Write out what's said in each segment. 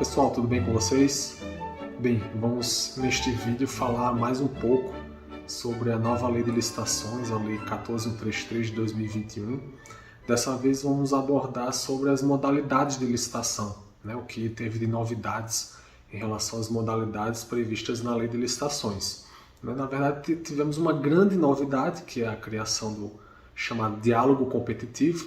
Pessoal, tudo bem com vocês? Bem, vamos neste vídeo falar mais um pouco sobre a nova lei de licitações, a lei 14133 de 2021. Dessa vez vamos abordar sobre as modalidades de licitação, o que teve de novidades em relação às modalidades previstas na lei de licitações. Na verdade, tivemos uma grande novidade, que é a criação do chamado diálogo competitivo.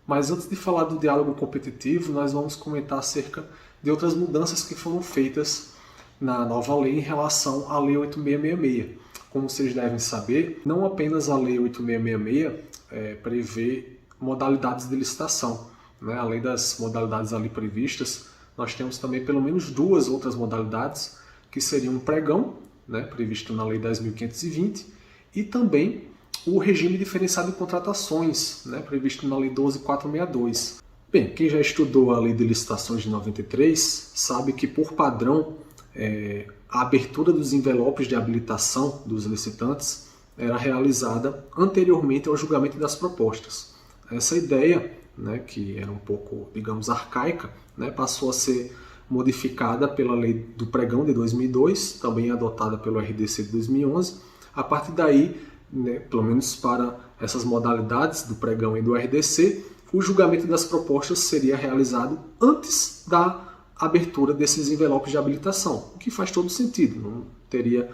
Mas antes de falar do diálogo competitivo, nós vamos comentar acerca de outras mudanças que foram feitas na nova lei em relação à Lei 8666. Como vocês devem saber, não apenas a Lei 8666 prevê modalidades de licitação. Além das modalidades ali previstas, nós temos também pelo menos duas outras modalidades, que seriam o pregão, previsto na Lei 10.520, e também o regime diferenciado de contratações, previsto na Lei 12.462. Bem, quem já estudou a Lei de Licitações de 93 sabe que, por padrão, a abertura dos envelopes de habilitação dos licitantes era realizada anteriormente ao julgamento das propostas. Essa ideia, que era um pouco, digamos, arcaica, passou a ser modificada pela Lei do Pregão de 2002, também adotada pelo RDC de 2011. A partir daí, pelo menos para essas modalidades do pregão e do RDC, o julgamento das propostas seria realizado antes da abertura desses envelopes de habilitação, o que faz todo sentido. Não teria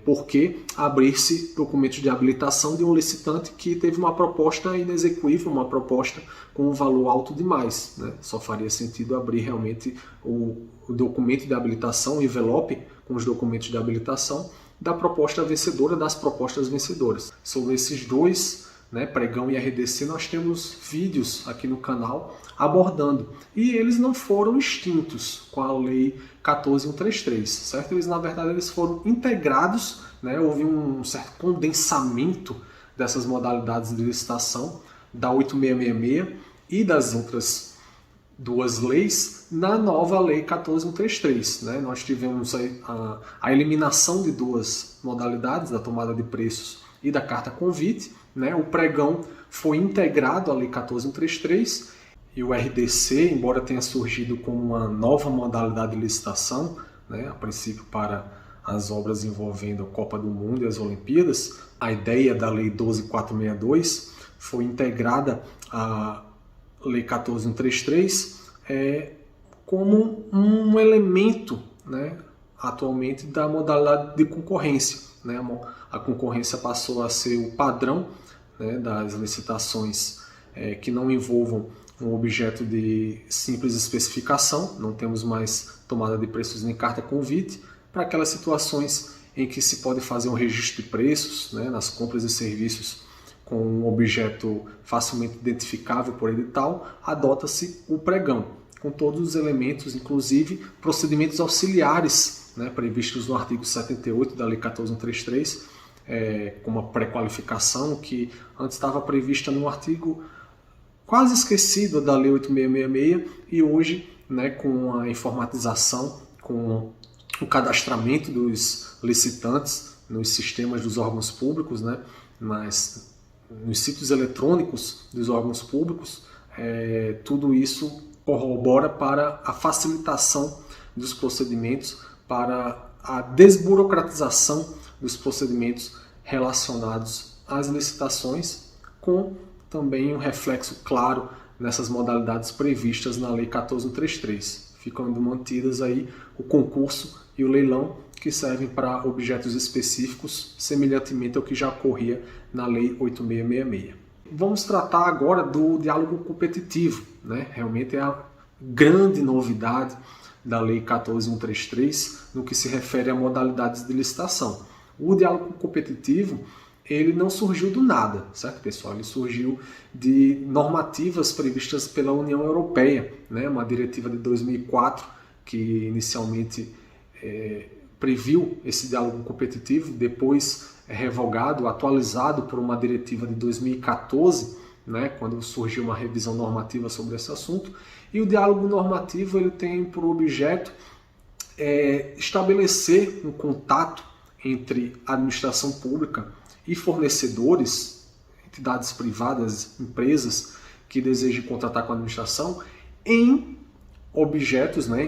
por que abrir-se documentos de habilitação de um licitante que teve uma proposta inexequível, uma proposta com um valor alto demais. Só faria sentido abrir realmente o documento de habilitação, o envelope com os documentos de habilitação da proposta vencedora, das propostas vencedoras. Sobre esses dois, pregão e RDC, nós temos vídeos aqui no canal abordando. E eles não foram extintos com a Lei 14133, certo? Eles, na verdade, eles foram integrados, houve um certo condensamento dessas modalidades de licitação, da 8666 e das outras duas leis, na nova Lei 14133. Nós tivemos a eliminação de duas modalidades, da tomada de preços e da carta convite. O pregão foi integrado à Lei 14133 e o RDC, embora tenha surgido como uma nova modalidade de licitação, a princípio para as obras envolvendo a Copa do Mundo e as Olimpíadas, a ideia da Lei 12.462 foi integrada à Lei 14133 como um elemento, atualmente, da modalidade de concorrência. A concorrência passou a ser o padrão das licitações que não envolvam um objeto de simples especificação, não temos mais tomada de preços nem carta convite, para aquelas situações em que se pode fazer um registro de preços nas compras e serviços com um objeto facilmente identificável por edital, adota-se o pregão, com todos os elementos, inclusive procedimentos auxiliares previstos no artigo 78 da Lei 14133, como a pré-qualificação, que antes estava prevista no artigo quase esquecido da Lei 8666, e hoje, com a informatização, com o cadastramento dos licitantes nos sistemas dos órgãos públicos, nos sítios eletrônicos dos órgãos públicos, tudo isso corrobora para a facilitação dos procedimentos, para a desburocratização dos procedimentos relacionados às licitações, com também um reflexo claro nessas modalidades previstas na Lei 14133, ficando mantidas aí o concurso e o leilão, que servem para objetos específicos, semelhantemente ao que já ocorria na Lei 8666. Vamos tratar agora do diálogo competitivo. Realmente é a grande novidade da Lei 14133 no que se refere a modalidades de licitação. O diálogo competitivo, ele não surgiu do nada, certo, pessoal? Ele surgiu de normativas previstas pela União Europeia, uma diretiva de 2004 que inicialmente previu esse diálogo competitivo, depois revogado, atualizado por uma diretiva de 2014, quando surgiu uma revisão normativa sobre esse assunto. E o diálogo normativo, ele tem por objeto estabelecer um contato entre a administração pública e fornecedores, entidades privadas, empresas que desejem contratar com a administração, em objetos, né,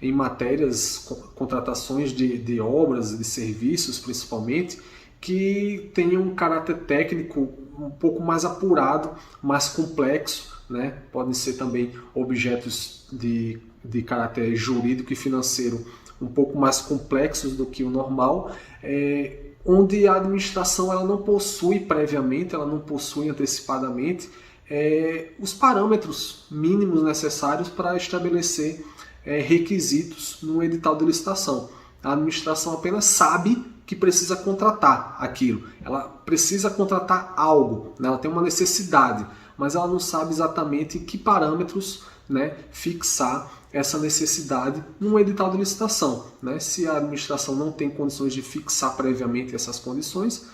em matérias, contratações de obras, de serviços principalmente, que tenham um caráter técnico um pouco mais apurado, mais complexo, né? Podem ser também objetos de caráter jurídico e financeiro um pouco mais complexos do que o normal, onde a administração ela não possui previamente, ela não possui antecipadamente os parâmetros mínimos necessários para estabelecer requisitos no edital de licitação. A administração apenas sabe que precisa contratar aquilo, ela precisa contratar algo, né? Ela tem uma necessidade, mas ela não sabe exatamente em que parâmetros, né, fixar essa necessidade num edital de licitação, né? Se a administração não tem condições de fixar previamente essas condições,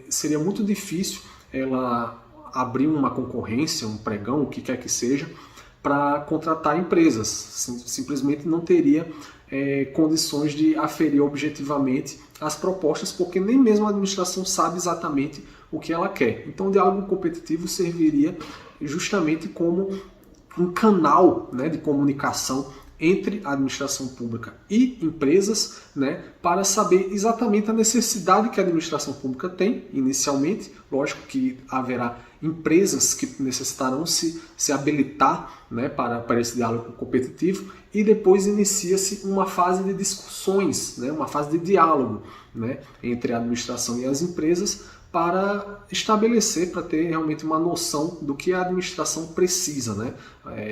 seria muito difícil ela abrir uma concorrência, um pregão, o que quer que seja, para contratar empresas. Simplesmente não teria condições de aferir objetivamente as propostas, porque nem mesmo a administração sabe exatamente o que ela quer. Então o diálogo competitivo serviria justamente como um canal, né, de comunicação entre a administração pública e empresas, né, para saber exatamente a necessidade que a administração pública tem inicialmente. Lógico que haverá empresas que necessitarão se habilitar, né, para esse diálogo competitivo, e depois inicia-se uma fase de discussões, né, uma fase de diálogo, né, entre a administração e as empresas, para estabelecer, para ter realmente uma noção do que a administração precisa, né?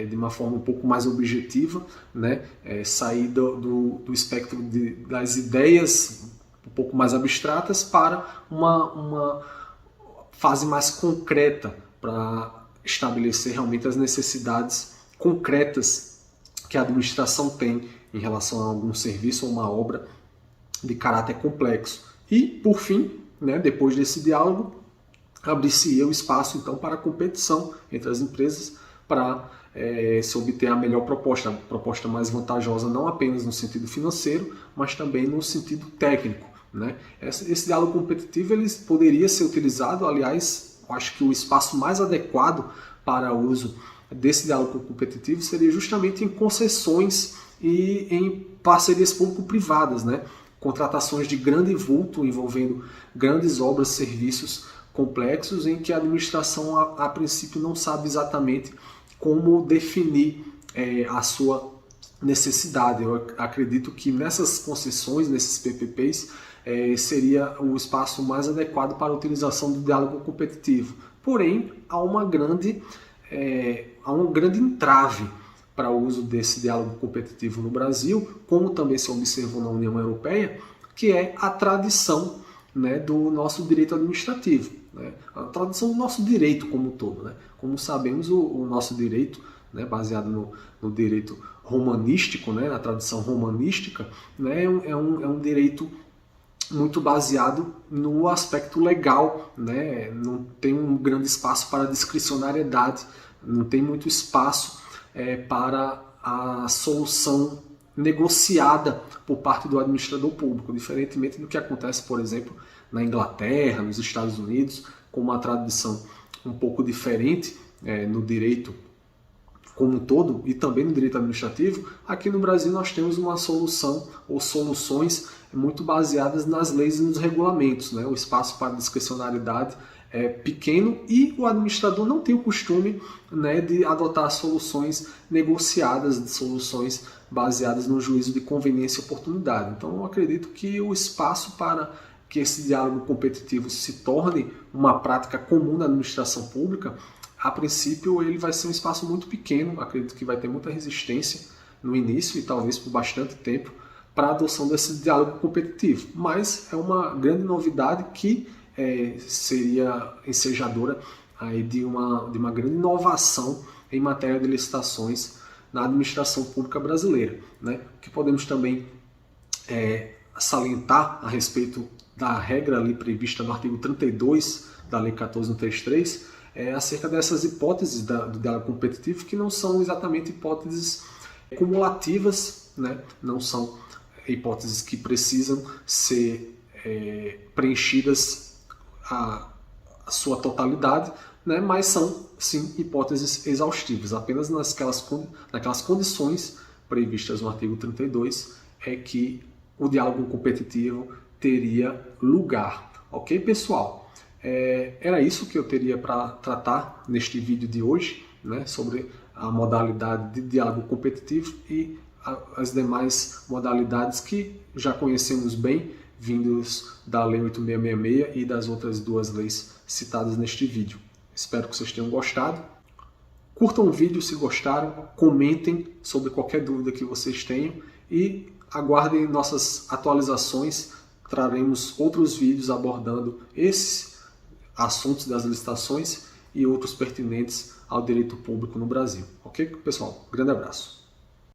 De uma forma um pouco mais objetiva, né? Sair do espectro das ideias um pouco mais abstratas para uma fase mais concreta, para estabelecer realmente as necessidades concretas que a administração tem em relação a algum serviço ou uma obra de caráter complexo. E, por fim, né, depois desse diálogo, abrir-se-ia o espaço então para a competição entre as empresas para se obter a melhor proposta, a proposta mais vantajosa não apenas no sentido financeiro, mas também no sentido técnico, né? Esse diálogo competitivo ele poderia ser utilizado, aliás, eu acho que o espaço mais adequado para o uso desse diálogo competitivo seria justamente em concessões e em parcerias público-privadas, né? Contratações de grande vulto envolvendo grandes obras, serviços complexos em que a administração a princípio não sabe exatamente como definir a sua necessidade. Eu acredito que nessas concessões, nesses PPPs, seria o espaço mais adequado para a utilização do diálogo competitivo. Porém, há um grande entrave para o uso desse diálogo competitivo no Brasil, como também se observou na União Europeia, que é a tradição, né, do nosso direito administrativo, né? A tradição do nosso direito como um todo, né? Como sabemos, o nosso direito, né, baseado no direito romanístico, né, na tradição romanística, né, é um direito muito baseado no aspecto legal, né? Não tem um grande espaço para discricionariedade, não tem muito espaço para a solução negociada por parte do administrador público, diferentemente do que acontece, por exemplo, na Inglaterra, nos Estados Unidos, com uma tradição um pouco diferente no direito como um todo e também no direito administrativo. Aqui no Brasil nós temos uma solução ou soluções muito baseadas nas leis e nos regulamentos, né? O espaço para discricionariedade é pequeno e o administrador não tem o costume, né, de adotar soluções negociadas, de soluções baseadas no juízo de conveniência e oportunidade. Então eu acredito que o espaço para que esse diálogo competitivo se torne uma prática comum da administração pública, a princípio ele vai ser um espaço muito pequeno. Acredito que vai ter muita resistência no início e talvez por bastante tempo para a adoção desse diálogo competitivo. Mas é uma grande novidade que seria ensejadora aí de uma grande inovação em matéria de licitações na administração pública brasileira, né? O que podemos também salientar a respeito da regra ali prevista no artigo 32 da Lei 14.133 acerca dessas hipóteses do diálogo competitivo, que não são exatamente hipóteses cumulativas, né? Não são hipóteses que precisam ser preenchidas a sua totalidade, né, mas são, sim, hipóteses exaustivas. Apenas naquelas condições previstas no artigo 32 é que o diálogo competitivo teria lugar. Ok, pessoal? Era isso que eu teria para tratar neste vídeo de hoje, né, sobre a modalidade de diálogo competitivo e as demais modalidades que já conhecemos bem, vindos da Lei 8666 e das outras duas leis citadas neste vídeo. Espero que vocês tenham gostado. Curtam o vídeo se gostaram, comentem sobre qualquer dúvida que vocês tenham e aguardem nossas atualizações. Traremos outros vídeos abordando esses assuntos das licitações e outros pertinentes ao direito público no Brasil. Ok, pessoal? Grande abraço.